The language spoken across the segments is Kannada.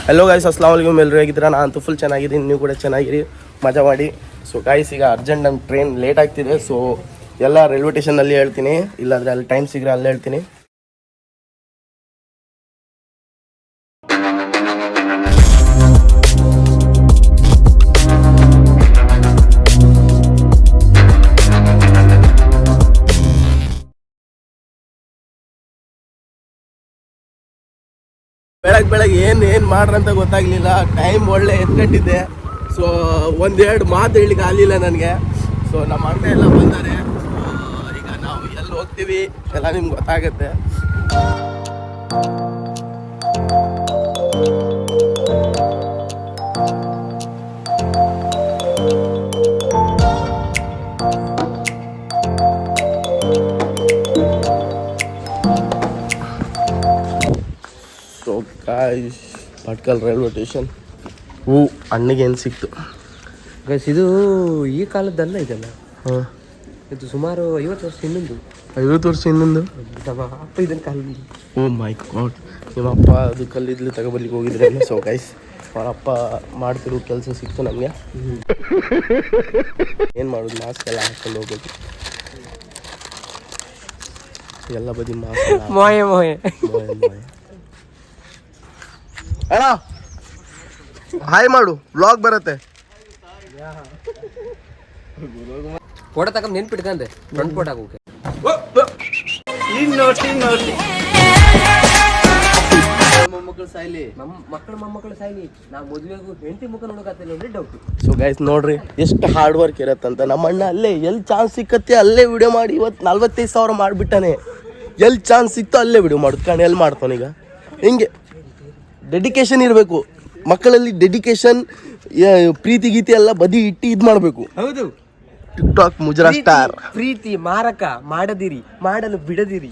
Hello guys, Aslam ವಲೈಕುಮ್. ಎಲ್ಲರೂ ಹೇಗಿದ್ದೀರಾ? ನಾನು ಅಂತೂ ಫುಲ್ ಚೆನ್ನಾಗಿದ್ದೀನಿ, ನೀವು ಕೂಡ ಚೆನ್ನಾಗಿರಿ, ಮಜಾ ಮಾಡಿ. ಸೊ ಗಾಯ್ಸ್, ಈಗ ಅರ್ಜೆಂಟ್ ನಮ್ಮ ಟ್ರೈನ್ ಲೇಟ್ ಆಗ್ತಿದೆ. ಸೊ ಎಲ್ಲ ರೈಲ್ವೆ ಸ್ಟೇಷನಲ್ಲಿ ಹೇಳ್ತೀನಿ, ಇಲ್ಲಾಂದರೆ ಅಲ್ಲಿ ಟೈಮ್ ಸಿಗ್ರೆ ಅಲ್ಲೇ ಹೇಳ್ತೀನಿ. ಬೆಳಗ್ಗೆ ಏನು ಮಾಡ್ರಂತ ಗೊತ್ತಾಗ್ಲಿಲ್ಲ. ಟೈಮ್ ಒಳ್ಳೆ ಎತ್ಕಟ್ಟಿದ್ದೆ. ಸೊ ಒಂದೆರಡು ಮಾತು ಹೇಳಲಿಕ್ಕೆ ಆಗಲಿಲ್ಲ ನನಗೆ. ಸೊ ನಮ್ಮ ಅಣ್ಣ ಎಲ್ಲ ಬಂದ್ದಾರೆ. ಈಗ ನಾವು ಎಲ್ಲಿ ಹೋಗ್ತೀವಿ ಎಲ್ಲ ನಿಮ್ಗೆ ಗೊತ್ತಾಗುತ್ತೆ. Bhatkal railway station. ಅಣ್ಣಗೆ ಏನು ಸಿಕ್ತು ಗೈಸ್, ಇದು ಈ ಕಾಲದ್ದಲ್ಲ ಇದೆಲ್ಲ. ಹಾಂ, ಇದು ಸುಮಾರು 50 ವರ್ಷ ಇನ್ನೊಂದು. 50 ವರ್ಷ ಇನ್ನೊಂದು ಅಪ್ಪ ಇದನ್ನು ಕಾಲ. ಓ ಮೈ ಗಾಡ್, ನಿಮ್ಮಪ್ಪ ಅದು ಕಲ್ಲಿದ್ಲು ತಗೊಬರ್ಲಿಕ್ಕೆ ಹೋಗಿದ್ರೆ. ಸೊ ಗೈಸ್, ಅವರಪ್ಪ ಮಾಡ್ತಿರೋ ಕೆಲಸ ಸಿಕ್ತು ನಮಗೆ. ಏನು ಮಾಡೋದು, ಮಾಸ್ಕ್ ಎಲ್ಲ ಹಾಕೊಂಡು ಹೋಗೋದು. ಎಲ್ಲ ಬದಿ ಮಾಸ್ಕ್. ಮೋಯೆ ಮೋಯೆ ಅಣ್ಣ ಹಾಯ್ ಮಾಡು, ವ್ಲಾಗ್ ಬರುತ್ತೆ. ಫೋಟೋ ತಗೊಂಡು ನೆನ್ಪಿಟ್ಕಂದೆ ಫ್ರಂಟ್ ಫೋಟೋ ಹಾಕೋಕೆ. ಮೊಮ್ಮಕ್ಕಳು ಸಾಯ್ಲಿ, ಮೊಮ್ಮಕ್ಕಳು ಸಾಯ್ಲಿ, ನಾವು ಮದುವೆಗೂ ಹೆಂಡತಿ ಮುಖ ನೋಡೋಕತ್ತಿಲ್ಲ ಡೌಟ್. ಸೊ ಗೈಸ್ ನೋಡ್ರಿ ಎಷ್ಟು ಹಾರ್ಡ್ ವರ್ಕ್ ಇರತ್ತಂತ. ನಮ್ಮ ಅಣ್ಣ ಅಲ್ಲೇ ಎಲ್ಲಿ ಚಾನ್ಸ್ ಸಿಕ್ಕತ್ತೆ ಅಲ್ಲೇ ವಿಡಿಯೋ ಮಾಡಿ ಇವತ್ತು 45,000 ಮಾಡಿಬಿಟ್ಟಾನೆ. ಎಲ್ಲಿ ಚಾನ್ಸ್ ಸಿಕ್ತೋ ಅಲ್ಲೇ ವಿಡಿಯೋ ಮಾಡುದು ಕಾಣೆ. ಎಲ್ಲಿ ಮಾಡ್ತಾನೀಗ? ಹಿಂಗೆ ಡೆಡಿಕೇಶನ್ ಇರಬೇಕು ಮಕ್ಕಳಲ್ಲಿ. ಡೆಡಿಕೇಶನ್, ಪ್ರೀತಿ ಗೀತಿ ಎಲ್ಲ ಬದಿ ಇಟ್ಟು ಇದು ಮಾಡಬೇಕು. ಹೌದು, ಟಿಕ್ ಟಾಕ್ ಮುಜರಾ ಸ್ಟಾರ್. ಪ್ರೀತಿ ಮಾರಕ ಮಾಡದಿರಿ, ಮಾಡಲು ಬಿಡದಿರಿ.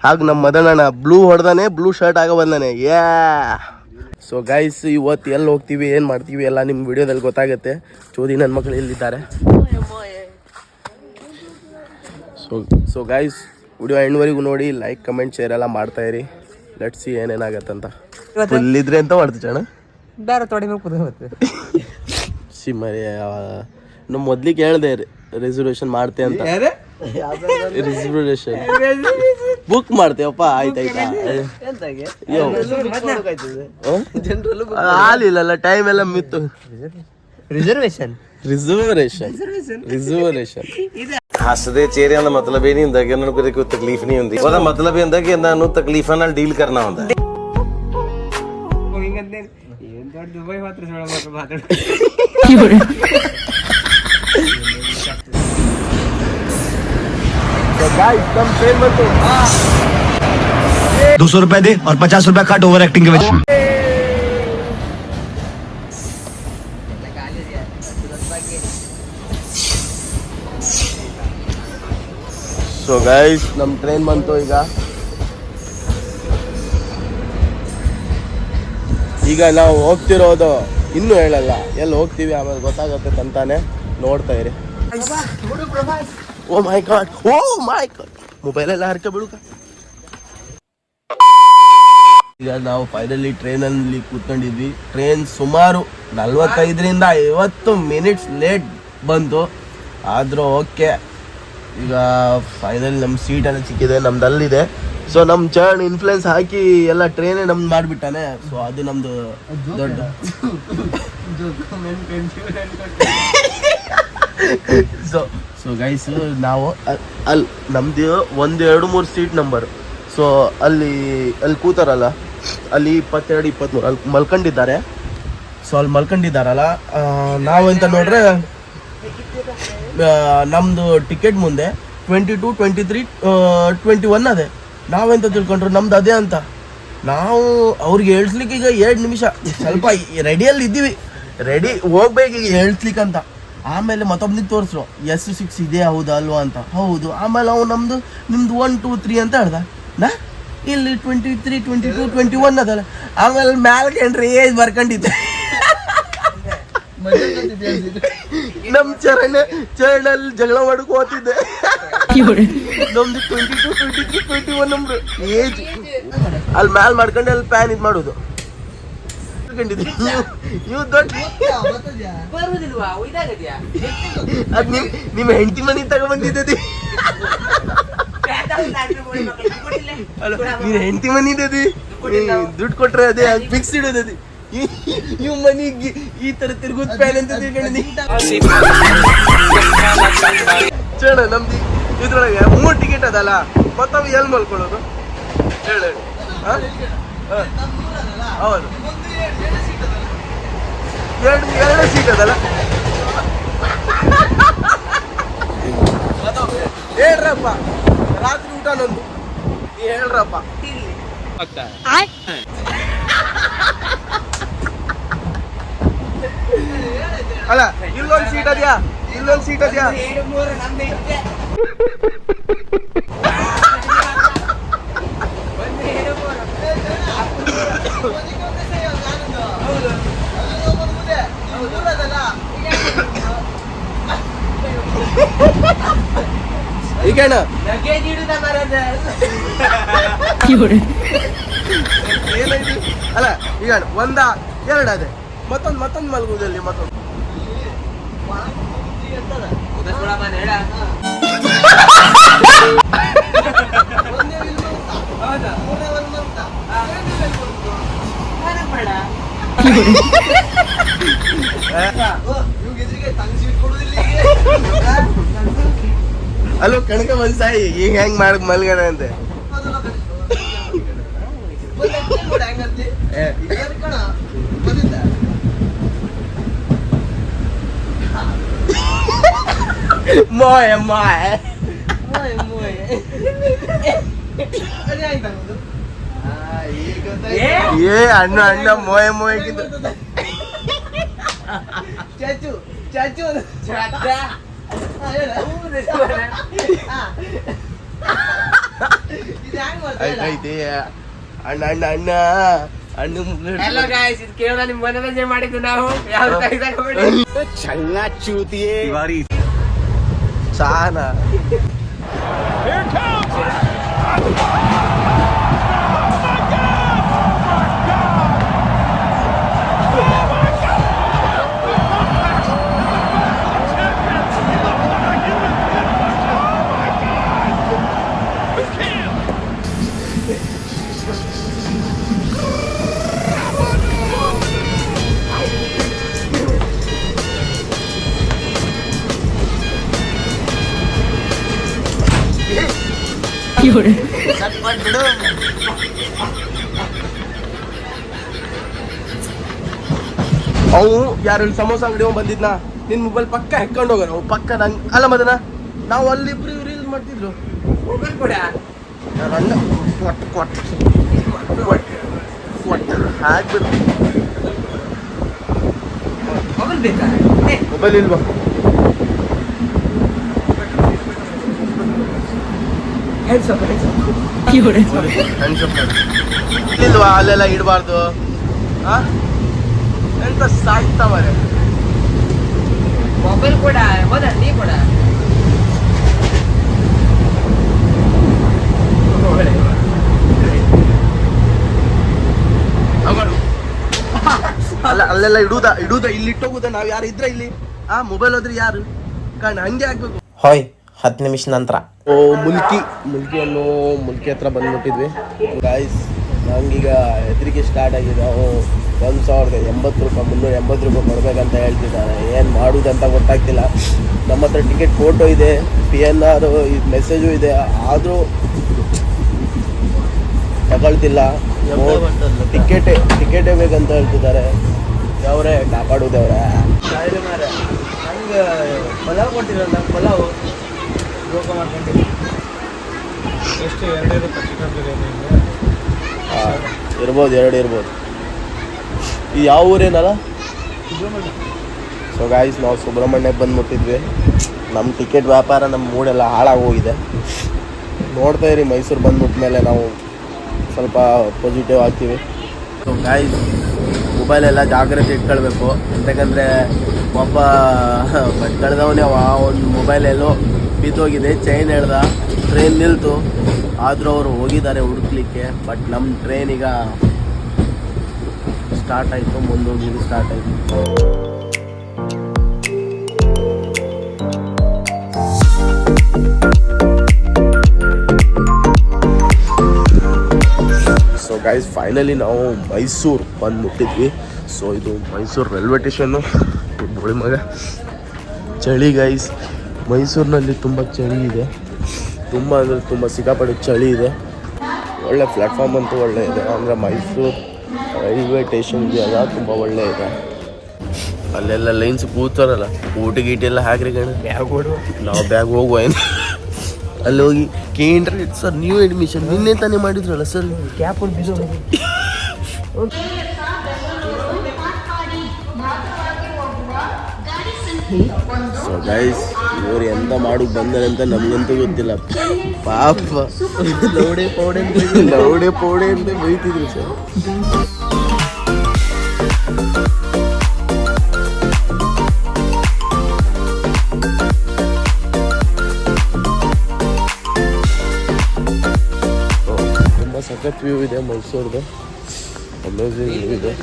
ಹಾಗ ನಮ್ಮ ಮದಣ್ಣ ಬ್ಲೂ ಹೊಡೆದಾನೆ, ಬ್ಲೂ ಶರ್ಟ್ ಆಗ ಬಂದಾನೆ. ಯಾ. ಸೊ ಗೈಸ್, ಇವತ್ತು ಎಲ್ಲಿ ಹೋಗ್ತೀವಿ, ಏನು ಮಾಡ್ತೀವಿ ಎಲ್ಲ ನಿಮ್ಮ ವಿಡಿಯೋದಲ್ಲಿ ಗೊತ್ತಾಗುತ್ತೆ. ಚೋದಿ ನನ್ನ ಮಕ್ಕಳು ಎಲ್ಲಿದ್ದಾರೆ. ಸೊ ಗೈಸ್, ವಿಡಿಯೋ ಎಂಡ್ವರೆಗೂ ನೋಡಿ, ಲೈಕ್ ಕಮೆಂಟ್ ಶೇರ್ ಎಲ್ಲ ಮಾಡ್ತಾಯಿರಿ. Let's see ಏನೇನಾಗತ್ತಂತ. ಇಲ್ಲಿದ್ರೆ ಅಂತ ಮಾಡ್ತೀವಿ ಬೇರೆ ತೊಡೆ ಮೇಲೆ ಕೂತ್ಕೊಂಡು ಸಿ ಮರಿ. ನಮ್ಮ ಮೊದ್ಲಿಗೆ ಹೇಳ್ದೆ ರಿಸರ್ವೇಶನ್ ಮಾಡ್ತೆ ಅಂತ. ರಿಸರ್ವೇಶನ್ ಬುಕ್ ಮಾಡ್ತೇವಪ್ಪ. ಆಯ್ತಾಯ್ತಾ? ಹಾಲಿಲ್ಲ, ಟೈಮ್ ಎಲ್ಲ ಮಿತ್ತು. ರಿಸರ್ವೇಶನ್ ਹੱਸਦੇ ਚਿਹਰਿਆਂ ਦਾ ਮਤਲਬ ਇਹ ਨਹੀਂ ਹੁੰਦਾ ਕਿ ਉਹਨਾਂ ਨੂੰ ਕਦੇ ਕੋਈ ਤਕਲੀਫ ਨਹੀਂ ਹੁੰਦੀ। ਉਹਦਾ ਮਤਲਬ ਇਹ ਹੁੰਦਾ ਕਿ ਇਹਨਾਂ ਨੂੰ ਤਕਲੀਫਾਂ ਨਾਲ ਡੀਲ ਕਰਨਾ ਹੁੰਦਾ। ₹200 दे और ₹50 कट ओवर एक्टिंग के वजह। ಸೊ ಗೈಸ್, ನಮ್ಮ ಟ್ರೈನ್ ಬಂತು. ಈಗ ನಾವು ಹೋಗ್ತಿರೋದು ಇನ್ನೂ ಹೇಳಲ್ಲ, ಎಲ್ಲಿ ಹೋಗ್ತೀವಿ ಆಮೇಲೆ ಗೊತ್ತಾಗುತ್ತೆ ತಂತಾನೆ. ನೋಡ್ತಾ ಇರಿ. ಓ ಮೈ ಗಾಡ್, ಮೊಬೈಲೆಲ್ಲ ಹರ್ಕೆ ಬಿಡುಕ. ಈಗ ನಾವು ಫೈನಲಿ ಟ್ರೈನಲ್ಲಿ ಕೂತ್ಕೊಂಡಿದ್ವಿ. ಟ್ರೈನ್ ಸುಮಾರು 45ರಿಂದ 50 ಮಿನಿಟ್ಸ್ ಲೇಟ್ ಬಂತು. ಆದರೂ ಓಕೆ, ಈಗ ಫೈನಲ್ ನಮ್ಮ ಸೀಟೆಲ್ಲ ಸಿಕ್ಕಿದೆ, ನಮ್ದು ಅಲ್ಲಿದೆ. ಸೊ ನಮ್ಮ ಚರ್ನ್ ಇನ್ಫ್ಲುಯೆನ್ಸ್ ಹಾಕಿ ಎಲ್ಲ ಟ್ರೈನೇ ನಮ್ದು ಮಾಡಿಬಿಟ್ಟಾನೆ. ಸೊ ಅದು ನಮ್ಮದು ದೊಡ್ಡ. ಸೊ ಗೈಸ್, ನಾವು ಅಲ್ಲಿ ನಮ್ಮದು 1, 2, 3 ಸೀಟ್ ನಂಬರ್. ಸೊ ಅಲ್ಲಿ ಕೂತಾರಲ್ಲ, ಅಲ್ಲಿ 22, 23 ಅಲ್ಲಿ ಮಲ್ಕೊಂಡಿದ್ದಾರೆ. ಸೊ ಅಲ್ಲಿ ಮಲ್ಕೊಂಡಿದ್ದಾರಲ್ಲ, ನಾವೆಂತ ನೋಡ್ರೆ ನಮ್ಮದು ಟಿಕೆಟ್ ಮುಂದೆ 22, 23, 21 ಅದೇ. ನಾವೆಂತ ತಿಳ್ಕೊಂಡ್ರು ನಮ್ದು ಅದೇ ಅಂತ. ನಾವು ಅವ್ರಿಗೆ ಹೇಳ್ಸ್ಲಿಕ್ಕೆ ಈಗ 2 ನಿಮಿಷ ಸ್ವಲ್ಪ ರೆಡಿಯಲ್ಲಿ ಇದ್ದೀವಿ, ರೆಡಿ ಹೋಗ್ಬೇಕು ಈಗ ಹೇಳ್ಸ್ಲಿಕ್ಕಂತ. ಆಮೇಲೆ ಮತ್ತೊಬ್ಬನಿಗೆ ತೋರಿಸ್ರು S6 ಇದೆ ಹೌದಾ ಅಲ್ವಾ ಅಂತ. ಹೌದು. ಆಮೇಲೆ ಅವ್ನು ನಿಮ್ದು 1, 2, 3 ಅಂತ ಹೇಳ್ದ. ಇಲ್ಲಿ 23, 22, 21 ಅದಲ್ಲ. ಆಮೇಲೆ ಮ್ಯಾಲ್ಕಂಡ್ರಿ ಏಜ್ ಬರ್ಕೊಂಡಿದ್ದೆ. ನಮ್ ಚರಣಲ್ಲಿ ಜಗಳ ಮಾಡಕ್ ಹೋಗ್ತಿದ್ದೆ. ನಮ್ದು 22, 23, 21 ನಮ್ದು ಏಜ್. ಅಲ್ಲಿ ಮ್ಯಾಲ್ ಮಾಡ್ಕೊಂಡು ಅಲ್ಲಿ ಪ್ಯಾನ್ ಇದು ಮಾಡೋದು. ನೀವು ದೊಡ್ಡ ಅದ್ ನಿಮ್ಮ ಹೆಂಡತಿ ಮನೆ ತಗೊಂಡ್ಬಂದಿದ್ದದಿ. ನೀನ್ ಹೆಂಡತಿ ಮನಿ ಇದ್ದದಿ, ದುಡ್ಡು ಕೊಟ್ರೆ ಅದೇ ಫಿಕ್ಸ್ ಇಡೋದದಿ. ಇವ್ ಮನಿಗೆ ಈ ತರ ತಿರ್ಗುದ್ ಪ್ಯಾನ್ ಅಂತ ತಿಳ್ಕೊಂಡಿ. ಚೇಳ ನಮ್ದು ಇದ್ರೊಳಗೆ 3 ಟಿಕೆಟ್ ಅದಲ್ಲ, ಮತ್ತವ್ ಎಲ್ಲಿ ಮಲ್ಕೊಳ್ಳೋದು ಹೇಳಿ. ಹೌದು, 2 ಸೀಟ್ ಅದಲ್ಲ. ಹೇಳ್ರಪ್ಪ, ರಾತ್ರಿ ಊಟ ನಂದು, ನೀ ಹೇಳ್ರಪ್ಪ. ಅಲ್ಲ ಇಲ್ಲೊಂದು ಸೀಟ್ ಅದ್ಯಾ, ಇಲ್ಲೊಂದು ಸೀಟ್ ಅದ್ಯಾ. ಈಗೇಣ ಅಲ್ಲ ಈಗ 1 2 ಅದೇ, ಮತ್ತೊಂದು ಮಲಗುದಲ್ಲಿ ಮತ್ತೊಂದು. ಅಲ್ಲೋ ಕಣಕ ಮನ್ಸಾಯಿ ಈಗ ಹೆಂಗ್ ಮಾಡ ಮಲ್ಗಣ ಅಂತೆ. ಮೋಯ ಮೋಯ ಏ ಅಣ್ಣ ಅಣ್ಣ ಮೋಯ ಮೋಯಕ್ಕಿಂತ ಚಾಚು ಚಾಚು ಐತಿ ಅಣ್ಣ ಅಣ್ಣ ಅಣ್ಣ ಅಣ್ಣ. ಹಲೋ ಗಾಯ್ಸ್, ಇದು ಕೇವಲ ನಿಮ್ ಮನೋರಂಜನೆ ಮಾಡಿದ್ದು ನಾವು. ಯಾರು ಸಾನ ಅವು ಯಾರು ಸಮೋಸ ಅಂಗಡಿ ಬಂದಿದ್ನಾ, ನಿನ್ ಮೊಬೈಲ್ ಪಕ್ಕ ಹೆಕ್ಕೊಂಡು ಹೋಗೋಣ. ಅವು ಪಕ್ಕ ನಂಗೆ ಅಲ್ಲ ಮದನ, ನಾವು ಅಲ್ಲಿಬ್ರು ರೀಲ್ಸ್ ಮಾಡ್ತಿದ್ರು. ಮೊಬೈಲ್ ಕೂಡ ಅಣ್ಣ ಕೊಟ್ಟು ಹಾಕ್ಬಿಡು. ಮೊಬೈಲ್ ಬೇಕಾ? ಮೊಬೈಲ್ ಇಲ್ವಾ? ಇಲ್ವಾ? ಅಲ್ಲೆಲ್ಲ ಇಡಬಾರ್ದು. ಎಂತ ಸಾಯ್ತಾವರೆ. ಮೊಬೈಲ್ ಕೂಡ ಹೋದ ನೀ ಕೂಡ ಅಲ್ಲ ಅಲ್ಲೆಲ್ಲ ಇಡುದ ಇಲ್ಲಿ ಇಟ್ಟೋಗುದ. ನಾವ್ ಯಾರು ಇದ್ರ ಇಲ್ಲಿ ಮೊಬೈಲ್ ಹೋದ್ರೆ ಯಾರು ಕಾರಣ ಹಂಗೆ ಆಗ್ಬೇಕು. ಹೋಯ್ 10 ನಿಮಿಷ ನಂತರ ಮುಲ್ಕಿ ಹತ್ರ ಬಂದ್ಬಿಟ್ಟಿದ್ವಿ ಗಾಯ್ಸ್. ನಂಗೀಗ ಹೆದರಿಕೆ ಸ್ಟಾರ್ಟ್ ಆಗಿದೆ. 1080 ರೂಪಾಯಿ 380 ರೂಪಾಯಿ ಕೊಡ್ಬೇಕಂತ ಹೇಳ್ತಿದ್ದಾರೆ. ಏನು ಮಾಡುವುದಂತ ಗೊತ್ತಾಗ್ತಿಲ್ಲ. ನಮ್ಮ ಹತ್ರ ಟಿಕೆಟ್ ಫೋಟೋ ಇದೆ, PNR ಮೆಸೇಜು ಇದೆ, ಆದರೂ ತಗೊಳ್ತಿಲ್ಲ. ಟಿಕೆಟೇ ಬೇಕಂತ ಹೇಳ್ತಿದ್ದಾರೆ. ದೇವ್ರೆ ಕಾಪಾಡುದೇವ್ರೆ. ನಂಗೆ ಪಲಾವ್ ಕೊಟ್ಟಿರಲ್ಲ, ಪಲಾವ್ ಗೋಕ ಮಾಡ್ಕೊಂಡಿದ್ದೀನಿ. ಎಷ್ಟು 2 ಇರುತ್ತೆ ಚಿಕನ್ ಬಿರಿಯಾನಿ? ಇರ್ಬೋದು, 2 ಇರ್ಬೋದು. ಈ ಯಾವ ಊರೇನಲ್ಲ? ಸೊ ಗಾಯ್ಸ್, ನಾವು ಸುಬ್ರಹ್ಮಣ್ಯಕ್ಕೆ ಬಂದುಬಿಟ್ಟಿದ್ವಿ. ನಮ್ಮ ಟಿಕೆಟ್ ವ್ಯಾಪಾರ ನಮ್ಮ ಮೂಡೆಲ್ಲ ಹಾಳಾಗೋಗಿದೆ. ನೋಡ್ತಾ ಇರಿ, ಮೈಸೂರು ಬಂದ್ಬಿಟ್ಟ ಮೇಲೆ ನಾವು ಸ್ವಲ್ಪ ಪಾಸಿಟಿವ್ ಆಗ್ತೀವಿ. ಸೊ ಗಾಯ್ಸ್, ಮೊಬೈಲೆಲ್ಲ ಜಾಗ್ರತೆ ಇಟ್ಕೊಳ್ಬೇಕು. ಯಾಕಂದರೆ ಒಬ್ಬ ಕಳೆದವನೇ ಒಂದು ಮೊಬೈಲ್ ಎಲ್ಲೋ ಬಿದ್ದೋಗಿದೆ, ಚೈನ್ ಹೇಳ್ದ, ಟ್ರೈನ್ ನಿಲ್ತು. ಆದರೂ ಅವರು ಹೋಗಿದ್ದಾರೆ ಹುಡುಕ್ಲಿಕ್ಕೆ. ಬಟ್ ನಮ್ಮ ಟ್ರೈನ್ ಈಗ ಸ್ಟಾರ್ಟ್ ಆಯಿತು, ಮುಂದೋಗಿ ಸ್ಟಾರ್ಟ್ ಆಯಿತು. ಸೊ ಗೈಸ್ ಫೈನಲಿ ನಾವು ಮೈಸೂರು ಬಂದು ಮುಟ್ಟಿದ್ವಿ. ಸೊ ಇದು ಮೈಸೂರು ರೈಲ್ವೆ ಸ್ಟೇಷನ್ನು. ನೋಡಿ ಮಗ, ಚಳಿ ಗೈಸ್, ಮೈಸೂರಿನಲ್ಲಿ ತುಂಬ ಚಳಿ ಇದೆ, ತುಂಬ ಅಂದರೆ ತುಂಬ ಸಿಕ್ಕಾಪಟ್ಟೆ ಚಳಿ ಇದೆ. ಒಳ್ಳೆ ಪ್ಲ್ಯಾಟ್ಫಾರ್ಮ್ ಅಂತೂ ಒಳ್ಳೆ ಇದೆ, ಅಂದರೆ ಮೈಸೂರು ರೈಲ್ವೆ ಸ್ಟೇಷನ್ ಇದೆಯಲ್ಲ ತುಂಬ ಒಳ್ಳೆ ಇದೆ. ಅಲ್ಲೆಲ್ಲ ಲೈನ್ಸ್ ಕೂತಾರಲ್ಲ, ಊಟ ಗೀಟೆಲ್ಲ ಹಾಕ್ರಿ ಕಣ, ನಾವು ಬ್ಯಾಗ್ ಹೋಗುವ ಏನು ಅಲ್ಲಿ ಹೋಗಿ ಕೇಂದ್ರಿ ಸರ್ ನ್ಯೂ ಅಡ್ಮಿಷನ್ ನಿನ್ನೆ ತಾನೇ ಮಾಡಿದ್ರಲ್ಲ ಸರ್ ಕ್ಯಾಪ್ ಸೊ ಗೈಸ್ ಇವ್ರು ಎಂತ ಮಾಡಕ್ ಬಂದಾರೆ ಅಂತ ನಮ್ಗಂತೂ ಗೊತ್ತಿಲ್ಲ. ಪಾಪ ಲೌಡೆ ಪೌಡೆ ಅಂತ ಬೈತಿದ್ರು ಸರ್. ತುಂಬ ಸಖತ್ ವ್ಯೂ ಇದೆ ಮೈಸೂರ್ದು, ಅಮೇಝಿಂಗ್ ವ್ಯೂ ಇದೆ.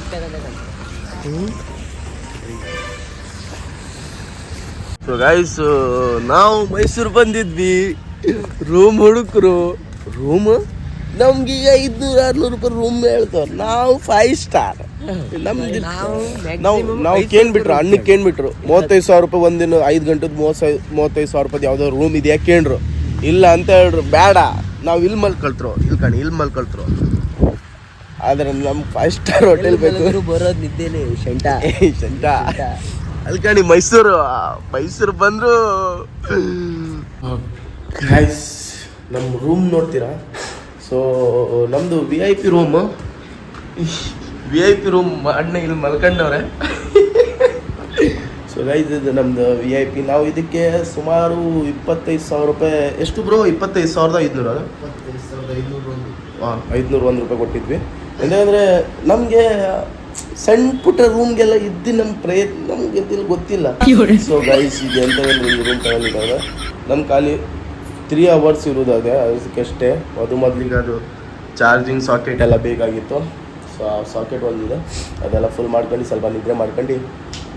ಸೊ ಗೈಸ್ ನಾವು ಮೈಸೂರು ಬಂದಿದ್ವಿ, ರೂಮ್ ಹುಡುಕರು. ರೂಮ್ ನಮ್ಗೆ 500-600 ರೂಪಾಯಿ ರೂಮ್ ಹೇಳ್ತವ್ರು. ನಾವು 5 ಸ್ಟಾರ್. ನಮ್ದು ನಾವು ಕೇಳ್ಬಿಟ್ರು, ಅಣ್ಣಕ್ಕೆ ಕೇಳ್ಬಿಟ್ರು 35,000 ರೂಪಾಯಿ ಒಂದಿನ 5 ಗಂಟೆದು 35,000 ರೂಪಾಯಿ ಯಾವುದೋ ರೂಮ್ ಇದೆಯಾ ಕೇಳ್ರು. ಇಲ್ಲ ಅಂತ ಹೇಳ್ರು, ಬೇಡ ನಾವು ಇಲ್ಲಿ ಮಲ್ಕೊಳ್ತರು, ಇಲ್ಲಿ ಮಲ್ಕೊಳ್ತರು. ಆದ್ರೆ ನಮ್ಗೆ 5 ಸ್ಟಾರ್ ಹೋಟೆಲ್ ಬೇಕು. ಬರೋದು ನಿದ್ದೇನೆ ಶಂಟ ಅಲ್ಕಣಿ ಮೈಸೂರು ಬಂದ್ರು. ಗೈಸ್ ನಮ್ಮ ರೂಮ್ ನೋಡ್ತೀರಾ? ಸೊ ನಮ್ಮದು VIP ರೂಮ್. VIP ರೂಮ್ ಅಣ್ಣ ಇಲ್ಲಿ ಮಲ್ಕೊಂಡವ್ರೆ. ಸೊ ಗೈಸ್ ಇದು ನಮ್ಮದು VIP. ನಾವು ಇದಕ್ಕೆ ಸುಮಾರು 25,000 ರೂಪಾಯಿ, ಎಷ್ಟು ಬ್ರೋ? 25,500. 501 ರೂಪಾಯಿ ಕೊಟ್ಟಿದ್ವಿ. ఎందుకంದ್ರೆ ನಮಗೆ ಸಣ್ಣ ಪುಟ್ಟ ರೂಮ್ಗೆಲ್ಲ ಇದ್ದು ನಮ್ಮ ಪ್ರಯತ್ನ ನಮ್ಗೆ ಇದ್ದಿಲ್ಲ ಗೊತ್ತಿಲ್ಲ. ಸೊ ಗೈಸ್ ಈಗ ಎಂತ ರೂಮ್ ತಗೊಂಡಿದ್ದಾರೆ. ನಮ್ಮ ಖಾಲಿ 3 ಅವರ್ಸ್ ಇರೋದಾಗೆ, ಅದಕ್ಕಷ್ಟೇ. ಮೊದಲಿಗೆ ಅದು ಚಾರ್ಜಿಂಗ್ ಸಾಕೆಟ್ ಎಲ್ಲ ಬೇಕಾಗಿತ್ತು. ಸೊ ಆ ಸಾಕೆಟ್ ಒಂದಿದೆ, ಅದೆಲ್ಲ ಫುಲ್ ಮಾಡ್ಕೊಂಡು ಸ್ವಲ್ಪ ನಿದ್ರೆ ಮಾಡ್ಕೊಂಡು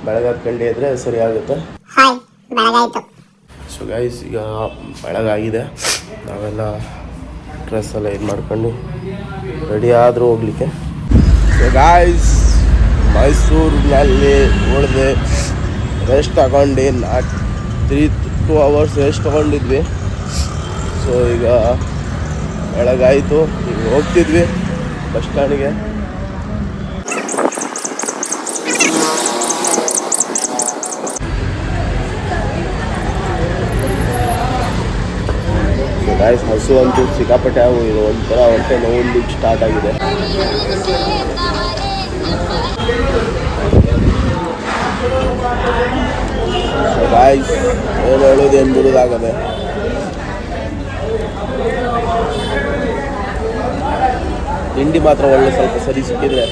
ಬೆಳಗಾದ್ಕೊಂಡು ಇದ್ರೆ ಸರಿ ಆಗುತ್ತೆ. ಸೊ ಗೈಸ್ ಈಗ ಬೆಳಗಾಗಿದೆ, ನಾವೆಲ್ಲ ಡ್ರೆಸ್ ಎಲ್ಲ ಇದು ಮಾಡ್ಕೊಂಡು ರೆಡಿ ಆದರೂ ಹೋಗ್ಲಿಕ್ಕೆ. ಸೊ ಗಾಯ್ಸ್ ಮೈಸೂರಿನಲ್ಲಿ ಉಳಿದೆ, ರೆಸ್ಟ್ ತಗೊಂಡು 2 ಅವರ್ಸ್ ರೆಸ್ಟ್ ತಗೊಂಡಿದ್ವಿ. ಸೊ ಈಗ ಬೆಳಗಾಯಿತು, ಈಗ ಹೋಗ್ತಿದ್ವಿ ಬಸ್ ಸ್ಟ್ಯಾಂಡಿಗೆ. ಸೊ ಗಾಯ್ಸ್ ಹಸು ಅಂತೂ ಸಿಕ್ಕಾಪಟ್ಟೆ ಆಗೋಗಿದೆ, ಒಂಥರ ಹೊಟ್ಟೆ ನೋವು ಸ್ಟಾರ್ಟ್ ಆಗಿದೆ. ಗಾಯ್ಸ್ ಏನು ಹೇಳೋದು ಏನು ಬಿಡೋದಾಗದೆ. ತಿಂಡಿ ಮಾತ್ರ ಒಳ್ಳೆ ಸ್ವಲ್ಪ ಸರಿ ಸಿಕ್ಕಿದ್ರೆ.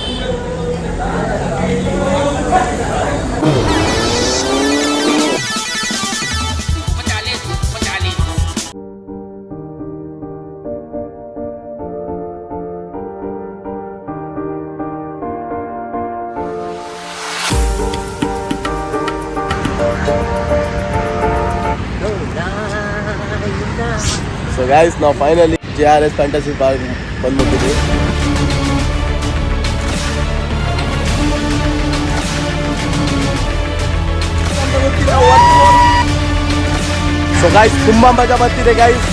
ಸೊ ಗೈಸ್ ನಾವು ಫೈನಲಿ JRS ಫ್ಯಾಂಟಸಿ ಪಾರ್ಕ್ ಬಂದ್ಬಿಟ್ಟಿದ್ವಿ. ಸೊ ಗೈಸ್ ತುಂಬ ಮಜಾ ಬರ್ತಿದೆ ಗೈಸ್.